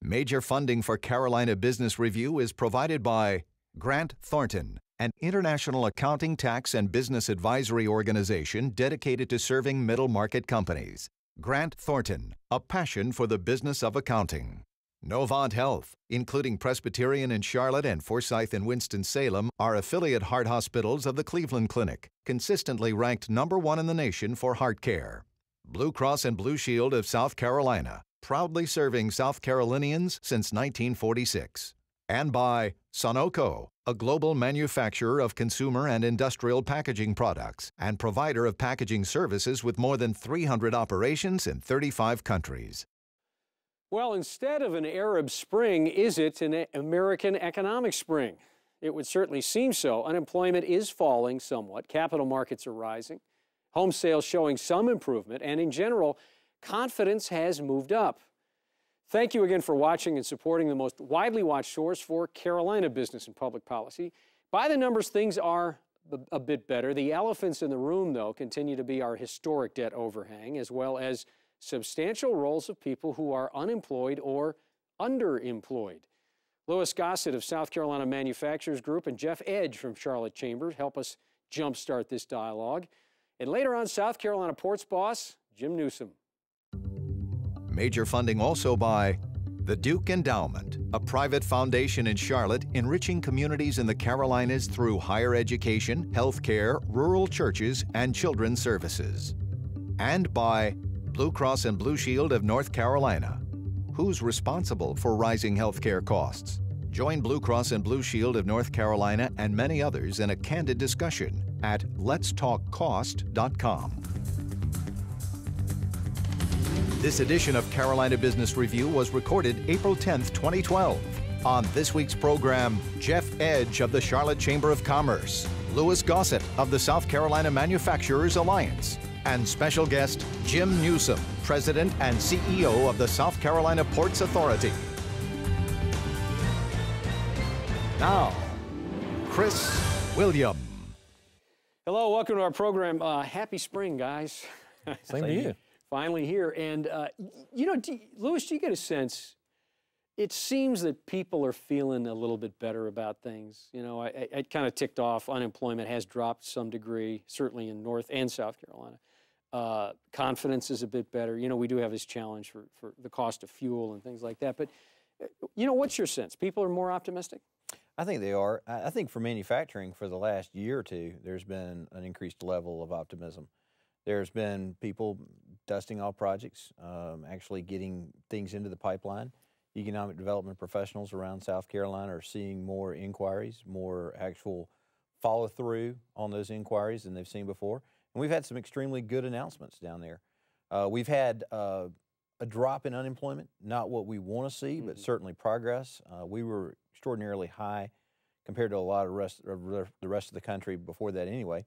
Major funding for Carolina Business Review is provided by Grant Thornton, an international accounting, tax, and business advisory organization dedicated to serving middle-market companies. Grant Thornton, a passion for the business of accounting. Novant Health, including Presbyterian in Charlotte and Forsyth in Winston-Salem, are affiliate heart hospitals of the Cleveland Clinic, consistently ranked #1 in the nation for heart care. Blue Cross and Blue Shield of South Carolina, proudly serving South Carolinians since 1946. And by Sunoco, a global manufacturer of consumer and industrial packaging products and provider of packaging services with more than 300 operations in 35 countries. Well, instead of an Arab Spring, is it an American economic spring? It would certainly seem so. Unemployment is falling somewhat. Capital markets are rising. Home sales showing some improvement. And in general, confidence has moved up. Thank you again for watching and supporting the most widely watched source for Carolina business and public policy. By the numbers, things are a bit better. The elephants in the room, though, continue to be our historic debt overhang, as well as substantial rolls of people who are unemployed or underemployed. Louis Gossett of South Carolina Manufacturers Group and Jeff Edge from Charlotte Chambers help us jumpstart this dialogue. And later on, South Carolina Ports boss Jim Newsome. Major funding also by the Duke Endowment, a private foundation in Charlotte enriching communities in the Carolinas through higher education, health care, rural churches, and children's services. And by Blue Cross and Blue Shield of North Carolina. Who's responsible for rising health care costs? Join Blue Cross and Blue Shield of North Carolina and many others in a candid discussion at letstalkcost.com. This edition of Carolina Business Review was recorded April 10th, 2012. On this week's program, Jeff Edge of the Charlotte Chamber of Commerce, Louis Gossett of the South Carolina Manufacturers Alliance, and special guest Jim Newsome, President and CEO of the South Carolina Ports Authority. Now, Chris William. Hello, welcome to our program. Happy spring, guys. Same to you. Finally here. And, you know, Louis, do you get a sense, it seems that people are feeling a little bit better about things. You know, I kind of ticked off, unemployment has dropped to some degree, certainly in North and South Carolina. Confidence is a bit better. You know, we do have this challenge for the cost of fuel and things like that. But, you know, what's your sense? People are more optimistic? I think they are. I think for manufacturing for the last year or two, there's been an increased level of optimism. There's been people dusting off projects, actually getting things into the pipeline. Economic development professionals around South Carolina are seeing more inquiries, more actual follow-through on those inquiries than they've seen before. And we've had some extremely good announcements down there. We've had a drop in unemployment, not what we want to see, but certainly progress. We were extraordinarily high compared to a lot of the rest of the country before that anyway.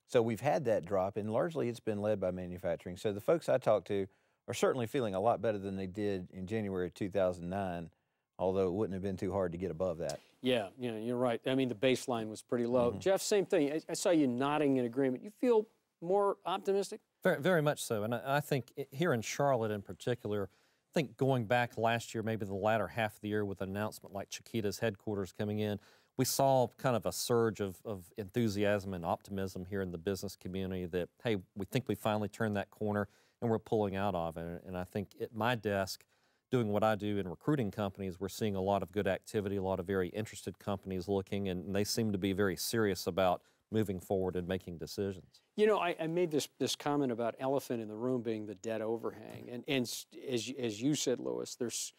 So we've had that drop, and largely it's been led by manufacturing. So the folks I talked to are certainly feeling a lot better than they did in January of 2009, although it wouldn't have been too hard to get above that. Yeah, you know, you're right. I mean, the baseline was pretty low. Jeff, same thing. I saw you nodding in agreement. You feel more optimistic? Very, very much so. And I think here in Charlotte in particular, I think going back last year, maybe the latter half of the year with an announcement like Chiquita's headquarters coming in, we saw kind of a surge of enthusiasm and optimism here in the business community that, hey, we think we finally turned that corner and we're pulling out of it. And I think at my desk, doing what I do in recruiting companies, we're seeing a lot of good activity, a lot of very interested companies looking, and they seem to be very serious about moving forward and making decisions. You know, I made this comment about elephant in the room being the debt overhang. And as you said, Louis, there's,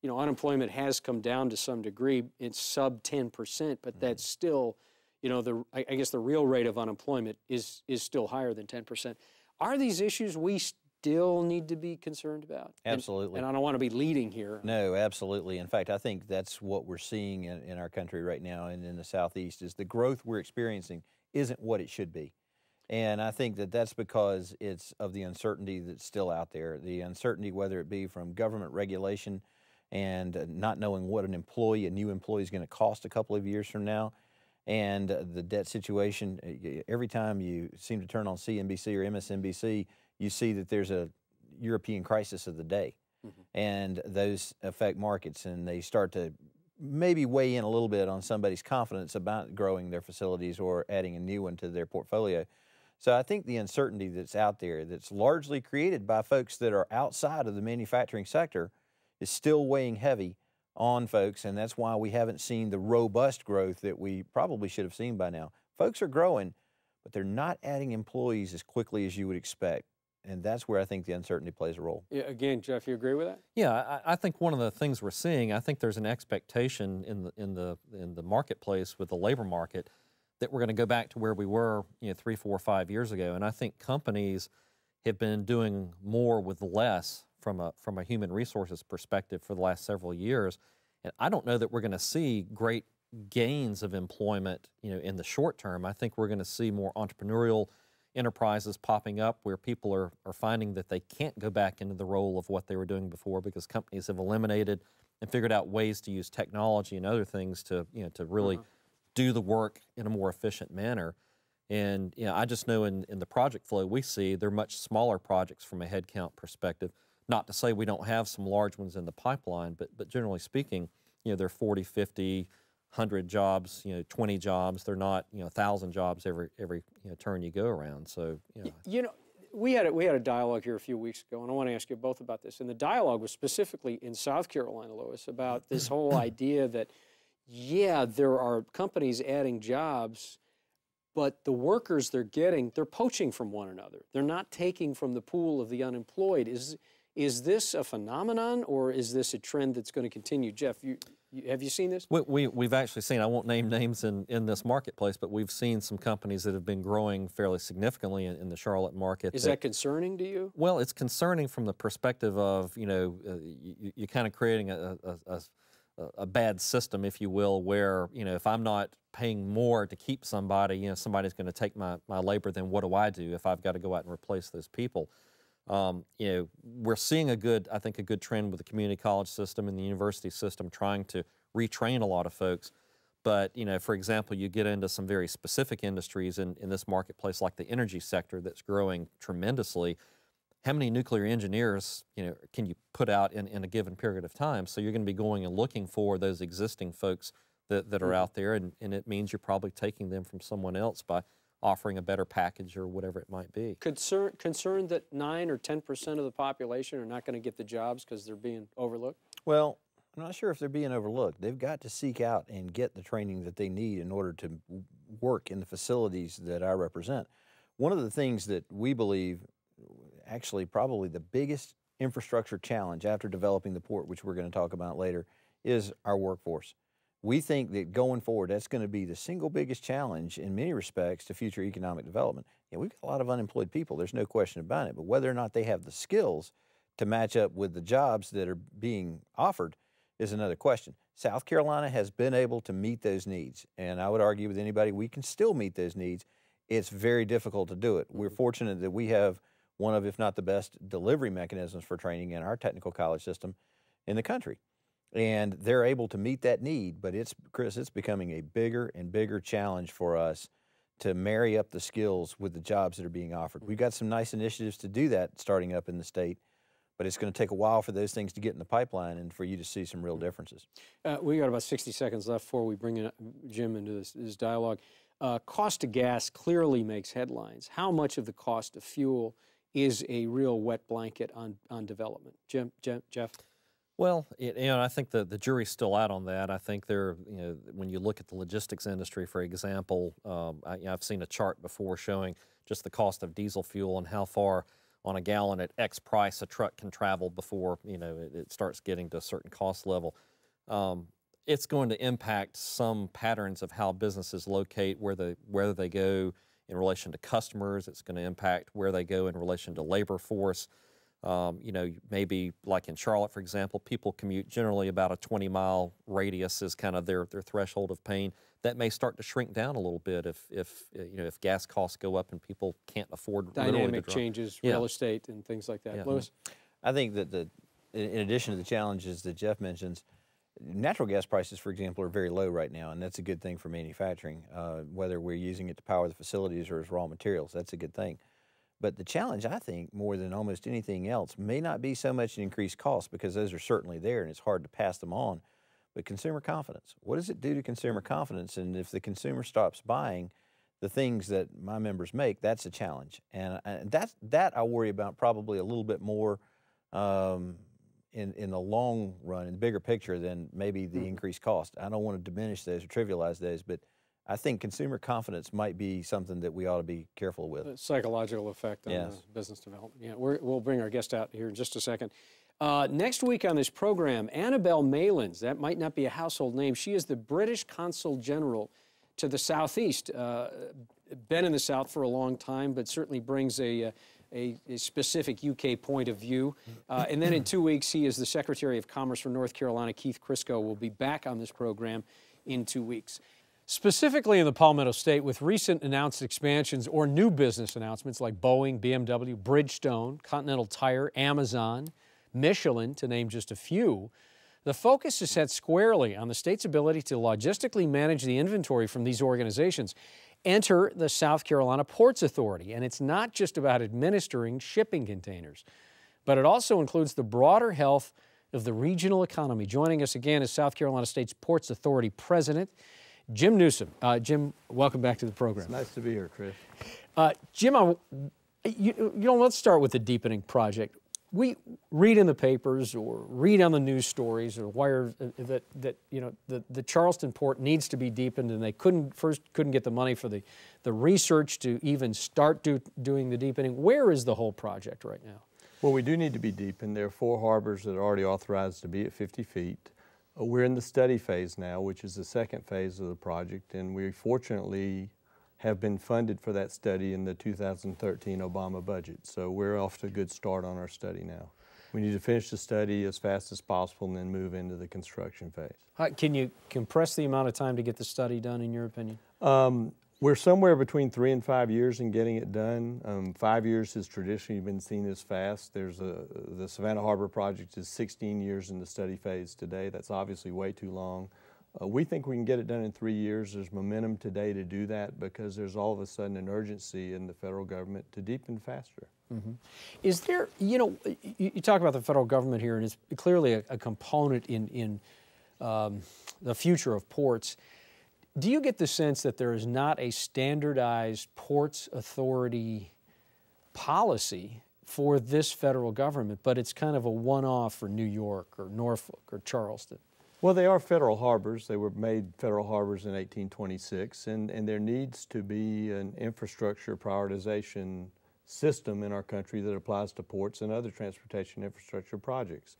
you know, unemployment has come down to some degree. It's sub 10%, but that's still, you know, I guess the real rate of unemployment is still higher than 10%. Are these issues we still need to be concerned about? Absolutely. And I don't want to be leading here. No, absolutely. In fact, I think that's what we're seeing in our country right now and in the Southeast is the growth we're experiencing isn't what it should be. And I think that that's because it's of the uncertainty that's still out there, the uncertainty whether it be from government regulation and not knowing what a new employee is going to cost a couple of years from now, and the debt situation. Every time you seem to turn on CNBC or MSNBC, you see that there's a European crisis of the day. and those affect markets, and they start to maybe weigh in a little bit on somebody's confidence about growing their facilities or adding a new one to their portfolio. So I think the uncertainty that's out there, that's largely created by folks that are outside of the manufacturing sector, is still weighing heavy on folks, and that's why we haven't seen the robust growth that we probably should have seen by now. Folks are growing, but they're not adding employees as quickly as you would expect, and that's where I think the uncertainty plays a role. Yeah, again, Jeff, you agree with that? Yeah, I think one of the things we're seeing, I think there's an expectation in the marketplace with the labor market that we're going to go back to where we were, 3, 4, 5 years ago, and I think companies have been doing more with less from a human resources perspective for the last several years, and I don't know that we're going to see great gains of employment, in the short term. I think we're going to see more entrepreneurial enterprises popping up where people are finding that they can't go back into the role of what they were doing before because companies have eliminated and figured out ways to use technology and other things to really do the work in a more efficient manner. And I just know in the project flow we see, they're much smaller projects from a headcount perspective. Not to say we don't have some large ones in the pipeline, but generally speaking, they're 40, 50, 100 jobs, 20 jobs. They're not, 1,000 jobs every turn you go around. So, we had a dialogue here a few weeks ago, and I want to ask you both about this. And the dialogue was specifically in South Carolina, Louis, about this whole idea that, there are companies adding jobs, but the workers they're getting, they're poaching from one another. They're not taking from the pool of the unemployed. Is this a phenomenon, or is this a trend that's going to continue? Jeff, have you seen this? We've actually seen, I won't name names in this marketplace, but we've seen some companies that have been growing fairly significantly in the Charlotte market. Is that concerning to you? Well, it's concerning from the perspective of, you're kind of creating a bad system, if you will, where, if I'm not paying more to keep somebody, somebody's going to take my labor, then what do I do if I've got to go out and replace those people? We're seeing a good trend with the community college system and the university system trying to retrain a lot of folks. But, for example, you get into some very specific industries in this marketplace like the energy sector that's growing tremendously. How many nuclear engineers, can you put out in a given period of time? So you're going to be going and looking for those existing folks that are out there, and it means you're probably taking them from someone else by offering a better package or whatever it might be. Concerned that 9 or 10% of the population are not going to get the jobs because they're being overlooked? Well, I'm not sure if they're being overlooked. They've got to seek out and get the training that they need in order to work in the facilities that I represent. One of the things that we believe, actually probably the biggest infrastructure challenge after developing the port, which we're going to talk about later, is our workforce. We think that going forward, that's going to be the single biggest challenge in many respects to future economic development. We've got a lot of unemployed people, there's no question about it, but whether or not they have the skills to match up with the jobs that are being offered is another question. South Carolina has been able to meet those needs, and I would argue with anybody we can still meet those needs. It's very difficult to do it. We're fortunate that we have one of, if not the best, delivery mechanisms for training in our technical college system in the country. And they're able to meet that need, but Chris, it's becoming a bigger and bigger challenge for us to marry up the skills with the jobs that are being offered. We've got some nice initiatives to do that starting up in the state, but it's going to take a while for those things to get in the pipeline and for you to see some real differences. We got about 60 seconds left before we bring in Jim into this dialogue. Cost of gas clearly makes headlines. How much of the cost of fuel is a real wet blanket on development? Jeff? Well, I think the jury's still out on that. I think when you look at the logistics industry, for example, I've seen a chart before showing just the cost of diesel fuel and how far on a gallon at X price a truck can travel before it starts getting to a certain cost level. It's going to impact some patterns of how businesses locate, where they go in relation to customers. It's going to impact where they go in relation to labor force. Maybe like in Charlotte, for example, people commute generally about a 20-mile radius is kind of their threshold of pain. That may start to shrink down a little bit if gas costs go up and people can't afford dynamic changes, real estate and things like that. Yeah. Louis? I think that in addition to the challenges that Jeff mentions, natural gas prices, for example, are very low right now, and that's a good thing for manufacturing. Whether we're using it to power the facilities or as raw materials, that's a good thing. But the challenge, I think, more than almost anything else, may not be so much an increased cost, because those are certainly there and it's hard to pass them on, but consumer confidence. What does it do to consumer confidence? And if the consumer stops buying the things that my members make, that's a challenge. And that I worry about probably a little bit more in the long run, in the bigger picture, than maybe the increased cost. I don't want to diminish those or trivialize those, but I think consumer confidence might be something that we ought to be careful with. The psychological effect on Yes. business development. Yeah, we'll bring our guest out here in just a second. Next week on this program, Annabelle Malins. That might not be a household name. She is the British Consul General to the Southeast. Been in the South for a long time, but certainly brings a specific UK point of view. And then in 2 weeks, he is the Secretary of Commerce for North Carolina. Keith Crisco will be back on this program in 2 weeks. Specifically in the Palmetto State, with recent announced expansions or new business announcements like Boeing, BMW, Bridgestone, Continental Tire, Amazon, Michelin, to name just a few, the focus is set squarely on the state's ability to logistically manage the inventory from these organizations. Enter the South Carolina Ports Authority, and it's not just about administering shipping containers, but it also includes the broader health of the regional economy. Joining us again is South Carolina State's Ports Authority President, Jim Newsome. Jim, welcome back to the program. It's nice to be here, Chris. Jim, let's start with the deepening project. We read in the papers or read on the news stories or wire that the Charleston port needs to be deepened, and they couldn't get the money for the research to even start doing the deepening. Where is the whole project right now? Well, we do need to be deepened. There are 4 harbors that are already authorized to be at 50 feet. We're in the study phase now, which is the second phase of the project, and we fortunately have been funded for that study in the 2013 Obama budget. So we're off to a good start on our study now. We need to finish the study as fast as possible and then move into the construction phase. Can you compress the amount of time to get the study done, in your opinion? We're somewhere between 3 and 5 years in getting it done. 5 years has traditionally been seen as fast. The Savannah Harbor project is 16 years in the study phase today. That's obviously way too long. We think we can get it done in 3 years. There's momentum today to do that because there's all of a sudden an urgency in the federal government to deepen faster. Mm-hmm. Is there, you talk about the federal government here, and it's clearly a component in the future of ports. Do you get the sense that there is not a standardized ports authority policy for this federal government, but it's kind of a one-off for New York or Norfolk or Charleston? Well, they are federal harbors. They were made federal harbors in 1826, and there needs to be an infrastructure prioritization system in our country that applies to ports and other transportation infrastructure projects.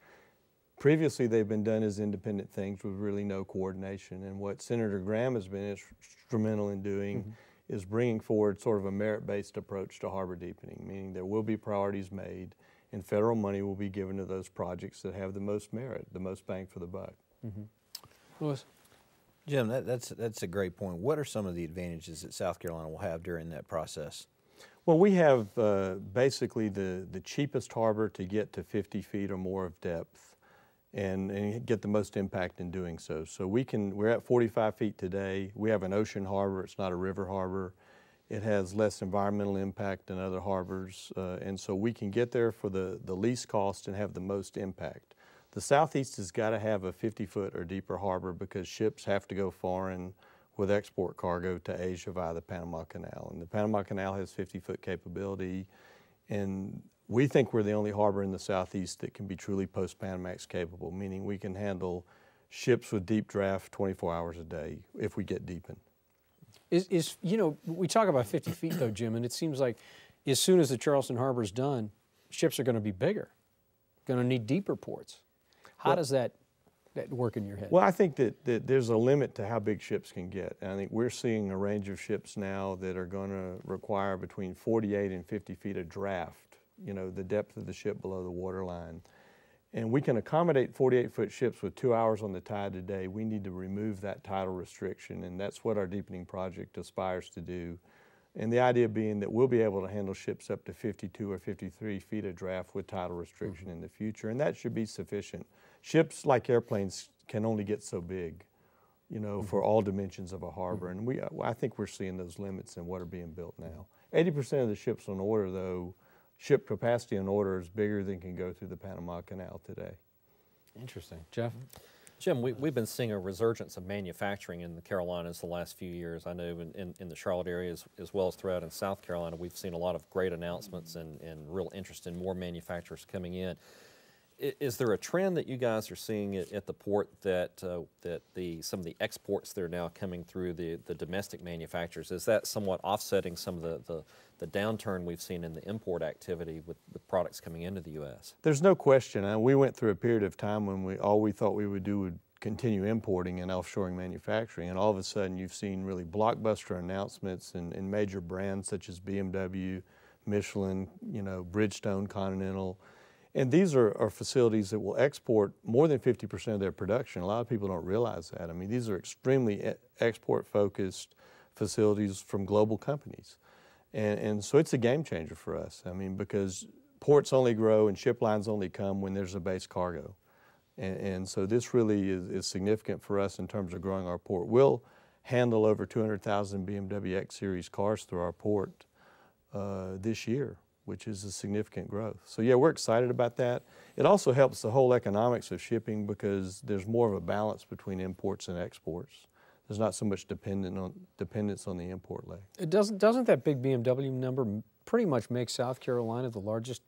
Previously, they've been done as independent things with really no coordination, and what Senator Graham has been instrumental in doing is bringing forward sort of a merit-based approach to harbor deepening, meaning there will be priorities made, and federal money will be given to those projects that have the most merit, the most bang for the buck. Louis? Jim, that's a great point. What are some of the advantages that South Carolina will have during that process? Well, we have basically the cheapest harbor to get to 50 feet or more of depth and get the most impact in doing so. So we're at 45 feet today. We have an ocean harbor. It's not a river harbor. It has less environmental impact than other harbors, and so we can get there for the least cost and have the most impact. The Southeast has got to have a 50-foot or deeper harbor because ships have to go foreign with export cargo to Asia via the Panama Canal. And the Panama Canal has 50-foot capability, and we think we're the only harbor in the Southeast that can be truly post-Panamax capable, meaning we can handle ships with deep draft 24 hours a day if we get deepened. We talk about 50 feet though, Jim, and it seems like as soon as the Charleston Harbor is done, ships are going to be bigger, going to need deeper ports. How does that work in your head? Well, I think that there's a limit to how big ships can get. And I think we're seeing a range of ships now that are going to require between 48 and 50 feet of draft, the depth of the ship below the waterline. And we can accommodate 48-foot ships with 2 hours on the tide today. We need to remove that tidal restriction, and that's what our deepening project aspires to do. And the idea being that we'll be able to handle ships up to 52 or 53 feet of draft with tidal restriction in the future, and that should be sufficient. Ships, like airplanes, can only get so big, for all dimensions of a harbor, and I think we're seeing those limits in what are being built now. 80% of the ships on order, though, ship capacity on order is bigger than can go through the Panama Canal today. Interesting. Jeff? Jim, we've been seeing a resurgence of manufacturing in the Carolinas the last few years. I know in the Charlotte area as well as throughout in South Carolina, we've seen a lot of great announcements and real interest in more manufacturers coming in. Is there a trend that you guys are seeing at the port that some of the exports that are now coming through the domestic manufacturers, is that somewhat offsetting some of the downturn we've seen in the import activity with products coming into the U.S.? There's no question. We went through a period of time when all we thought we would do would continue importing and offshoring manufacturing, and all of a sudden you've seen really blockbuster announcements in major brands such as BMW, Michelin, Bridgestone, Continental. And these are facilities that will export more than 50% of their production. A lot of people don't realize that. I mean, these are extremely export-focused facilities from global companies. And so it's a game changer for us. I mean, because ports only grow and ship lines only come when there's a base cargo. And so this really is significant for us in terms of growing our port. We'll handle over 200,000 BMW X Series cars through our port this year, which is a significant growth. So yeah, we're excited about that. It also helps the whole economics of shipping because there's more of a balance between imports and exports. There's not so much dependence on the import leg. Doesn't that big BMW number pretty much make South Carolina the largest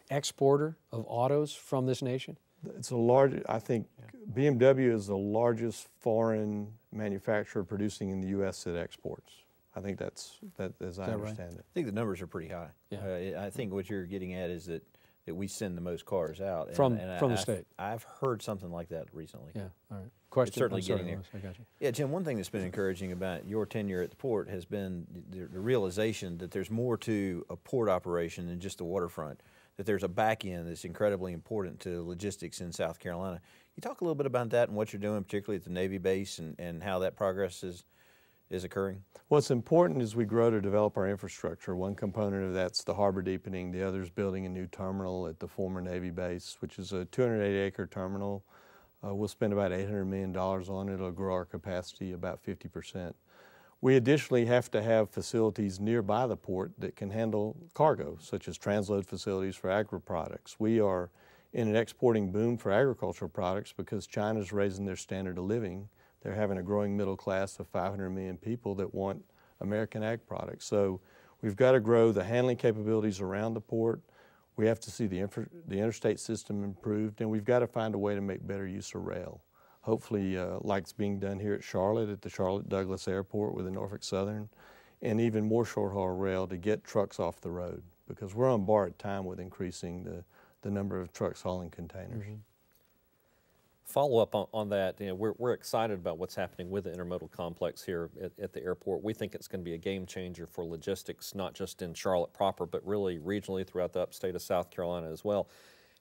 exporter of autos from this nation? It's I think BMW is the largest foreign manufacturer producing in the U.S. that exports. I think that's as I understand it. I think the numbers are pretty high. Yeah. I think what you're getting at is that we send the most cars out. From the state. I've heard something like that recently. Yeah, all right. Question. It's certainly getting there. I got you. Yeah, Jim, one thing that's been encouraging about your tenure at the port has been the realization that there's more to a port operation than just the waterfront, that there's a back end that's incredibly important to logistics in South Carolina. Can you talk a little bit about that and what you're doing, particularly at the Navy base, and how that progress is occurring? What's important as we grow to develop our infrastructure. One component of that's the harbor deepening. The other is building a new terminal at the former Navy base, which is a 280-acre terminal. We'll spend about $800 million on it. It'll grow our capacity about 50%. We additionally have to have facilities nearby the port that can handle cargo, such as transload facilities for agri-products. We are in an exporting boom for agricultural products because China's raising their standard of living. They're having a growing middle class of 500 million people that want American ag products. So we've got to grow the handling capabilities around the port. We have to see the interstate system improved, and we've got to find a way to make better use of rail. Hopefully, like it's being done here at Charlotte, at the Charlotte Douglas Airport with the Norfolk Southern, and even more short-haul rail to get trucks off the road, because we're on borrowed time with increasing the number of trucks hauling containers. Mm-hmm. Follow up on that, we're excited about what's happening with the intermodal complex here at the airport. We think it's going to be a game changer for logistics, not just in Charlotte proper, but really regionally throughout the upstate of South Carolina as well.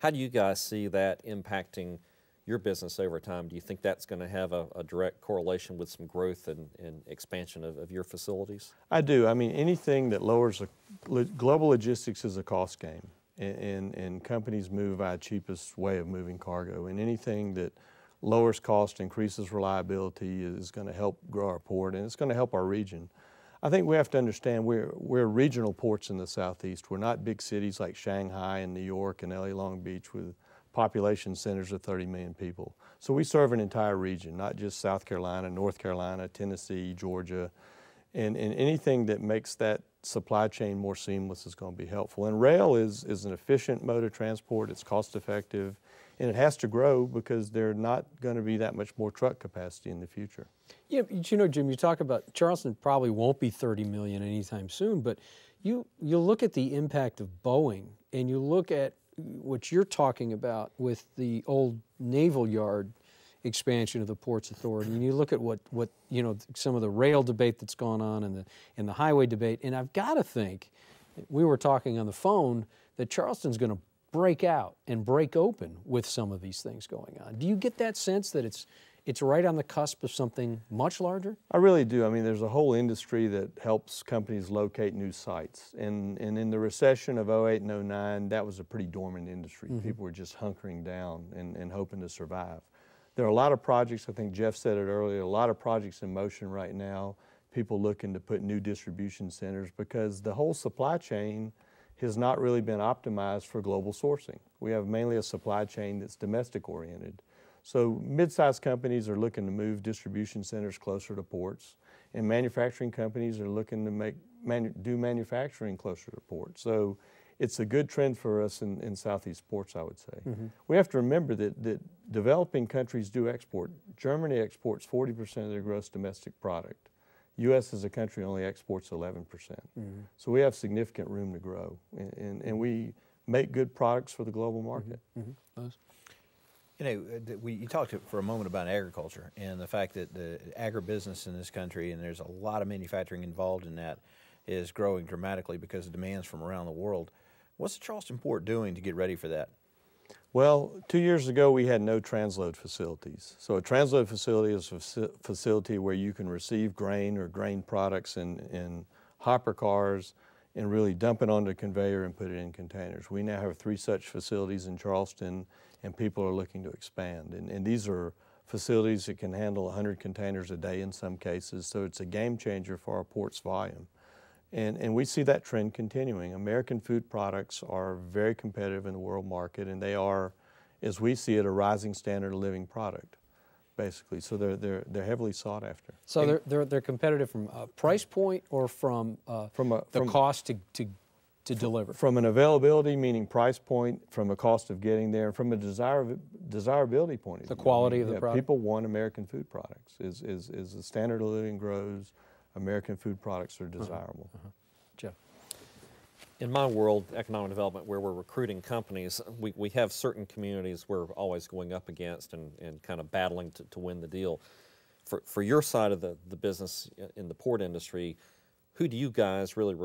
How do you guys see that impacting your business over time? Do you think that's going to have a direct correlation with some growth and expansion of your facilities? I do. I mean, anything that lowers global logistics is a cost game. And companies move by the cheapest way of moving cargo. And anything that lowers cost, increases reliability is going to help grow our port, and it's going to help our region. I think we have to understand we're regional ports in the Southeast. We're not big cities like Shanghai and New York and LA Long Beach with population centers of 30 million people. So we serve an entire region, not just South Carolina, North Carolina, Tennessee, Georgia. And anything that makes that supply chain more seamless is going to be helpful. And rail is an efficient mode of transport. It's cost effective, and it has to grow because there's not going to be that much more truck capacity in the future. Yeah, Jim, you talk about Charleston probably won't be 30 million anytime soon, but you look at the impact of Boeing, and you look at what you're talking about with the old naval yard expansion of the Ports Authority, and you look at what some of the rail debate that's gone on and the highway debate, and I've got to think, we were talking on the phone, that Charleston's going to break out and break open with some of these things going on. Do you get that sense that it's right on the cusp of something much larger? I really do. I mean, there's a whole industry that helps companies locate new sites, and in the recession of 08 and 09, that was a pretty dormant industry. Mm-hmm. People were just hunkering down and hoping to survive. There are a lot of projects, I think Jeff said it earlier, a lot of projects in motion right now people looking to put new distribution centers because the whole supply chain has not really been optimized for global sourcing. We have mainly a supply chain that's domestic oriented. So mid-sized companies are looking to move distribution centers closer to ports, and manufacturing companies are looking to do manufacturing closer to ports. So it's a good trend for us in Southeast ports, I would say. We have to remember that developing countries do export. Germany exports 40% of their gross domestic product. U.S. as a country only exports 11%. So we have significant room to grow, and we make good products for the global market. You know, you talked for a moment about agriculture and the fact that the agribusiness in this country, and there's a lot of manufacturing involved in that, is growing dramatically because of demands from around the world. What's the Charleston Port doing to get ready for that? Well, 2 years ago we had no transload facilities. So a transload facility is a facility where you can receive grain or grain products in hopper cars and really dump it onto a conveyor and put it in containers. We now have 3 such facilities in Charleston, and people are looking to expand. And these are facilities that can handle 100 containers a day in some cases, so it's a game changer for our port's volume. And we see that trend continuing. American food products are very competitive in the world market, and they are, as we see it, a rising standard of living product, basically. So they're heavily sought after. So they're competitive from a price point or from the cost to deliver? From an availability, meaning price point, from a cost of getting there, and from a desirability point of view. The quality of the product? People want American food products. As the standard of living grows, American food products are desirable. Jeff? In my world, economic development, where we're recruiting companies, we have certain communities we're always going up against and kind of battling to win the deal. For your side of the business in the port industry, who do you guys really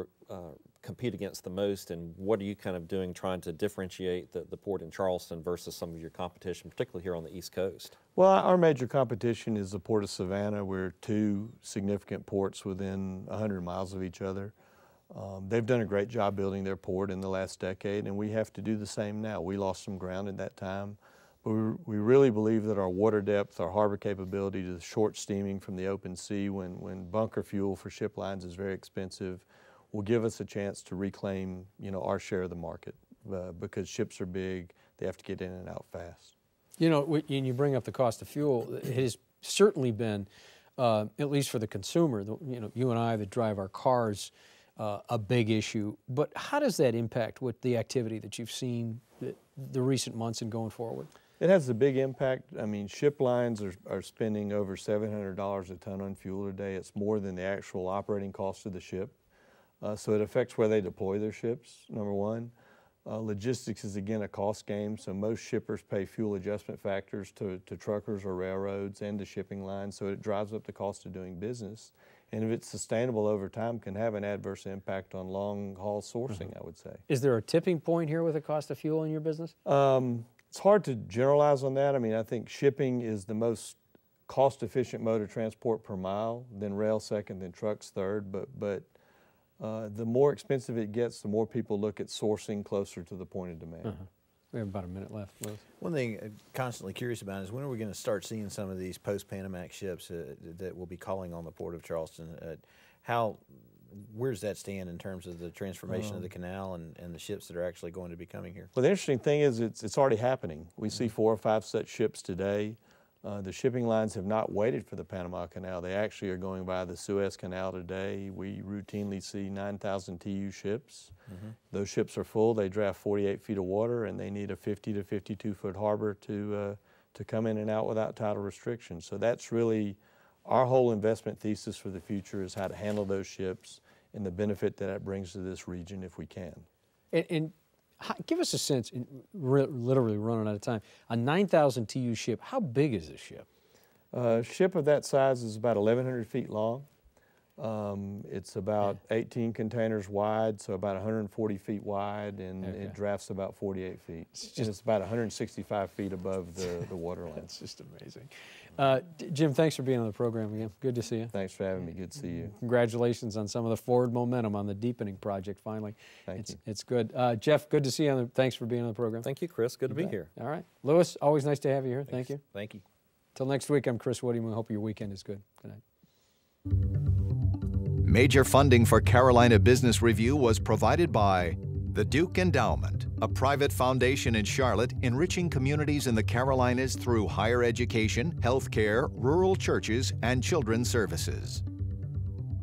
compete against the most, and what are you kind of doing trying to differentiate the port in Charleston versus some of your competition, particularly here on the East Coast? Well, our major competition is the Port of Savannah. We're 2 significant ports within 100 miles of each other. They've done a great job building their port in the last decade, and we have to do the same now. We lost some ground in that time, but we really believe that our water depth, our harbor capability, to the short steaming from the open sea when bunker fuel for ship lines is very expensive, will give us a chance to reclaim, our share of the market because ships are big, they have to get in and out fast. When you bring up the cost of fuel, it has certainly been, at least for the consumer, you and I that drive our cars, a big issue. But how does that impact with the activity that you've seen the recent months and going forward? It has a big impact. I mean, ship lines are spending over $700 a ton on fuel today. It's more than the actual operating cost of the ship. So it affects where they deploy their ships, number one. Logistics is, again, a cost game, so most shippers pay fuel adjustment factors to truckers or railroads and to shipping lines, so it drives up the cost of doing business. And if it's sustainable over time, can have an adverse impact on long-haul sourcing, I would say. Is there a tipping point here with the cost of fuel in your business? It's hard to generalize on that. I mean, I think shipping is the most cost-efficient mode of transport per mile, then rail second, then trucks third, but the more expensive it gets, the more people look at sourcing closer to the point of demand. We have about a minute left, Lewis. One thing I'm constantly curious about is when are we going to start seeing some of these post-Panamax ships that will be calling on the Port of Charleston? Where does that stand in terms of the transformation of the canal and the ships that are actually going to be coming here? Well, the interesting thing is it's already happening. We see 4 or 5 such ships today. The shipping lines have not waited for the Panama Canal. They actually are going by the Suez Canal today. We routinely see 9,000 TEU ships. Those ships are full. They draft 48 feet of water, and they need a 50 to 52-foot harbor to come in and out without tidal restrictions. So that's really our whole investment thesis for the future, is how to handle those ships and the benefit that brings to this region if we can. And give us a sense, literally running out of time, a 9,000 TEU ship, how big is this ship? A ship of that size is about 1,100 feet long. It's about 18 containers wide, so about 140 feet wide, and it drafts about 48 feet. And it's about 165 feet above the water line. That's just amazing. Jim, thanks for being on the program again. Good to see you. Thanks for having me. Good to see you. Congratulations on some of the forward momentum on the deepening project, finally. Thank you. It's good. Jeff, good to see you. Thanks for being on the program. Thank you, Chris. Good to be here. All right. Lewis, always nice to have you here. Thank you. Thank you. Till next week, I'm Chris Woody. We hope your weekend is good. Good night. Major funding for Carolina Business Review was provided by the Duke Endowment, a private foundation in Charlotte enriching communities in the Carolinas through higher education, healthcare, rural churches, and children's services.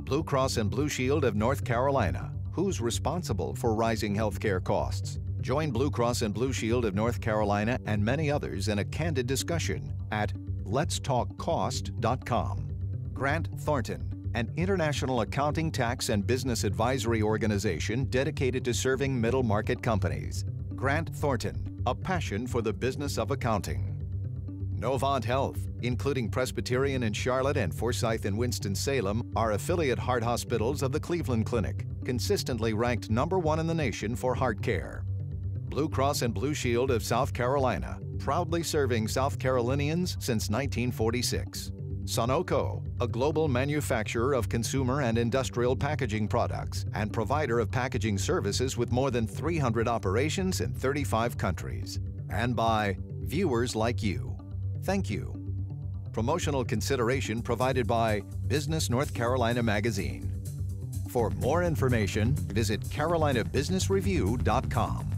Blue Cross and Blue Shield of North Carolina. Who's responsible for rising healthcare costs? Join Blue Cross and Blue Shield of North Carolina and many others in a candid discussion at letstalkcost.com. Grant Thornton, an international accounting, tax, and business advisory organization dedicated to serving middle market companies. Grant Thornton, a passion for the business of accounting. Novant Health, including Presbyterian in Charlotte and Forsyth in Winston-Salem, are affiliate heart hospitals of the Cleveland Clinic, consistently ranked #1 in the nation for heart care. Blue Cross and Blue Shield of South Carolina, proudly serving South Carolinians since 1946. Sunoco, a global manufacturer of consumer and industrial packaging products and provider of packaging services with more than 300 operations in 35 countries. And by viewers like you. Thank you. Promotional consideration provided by Business North Carolina Magazine. For more information, visit carolinabusinessreview.com.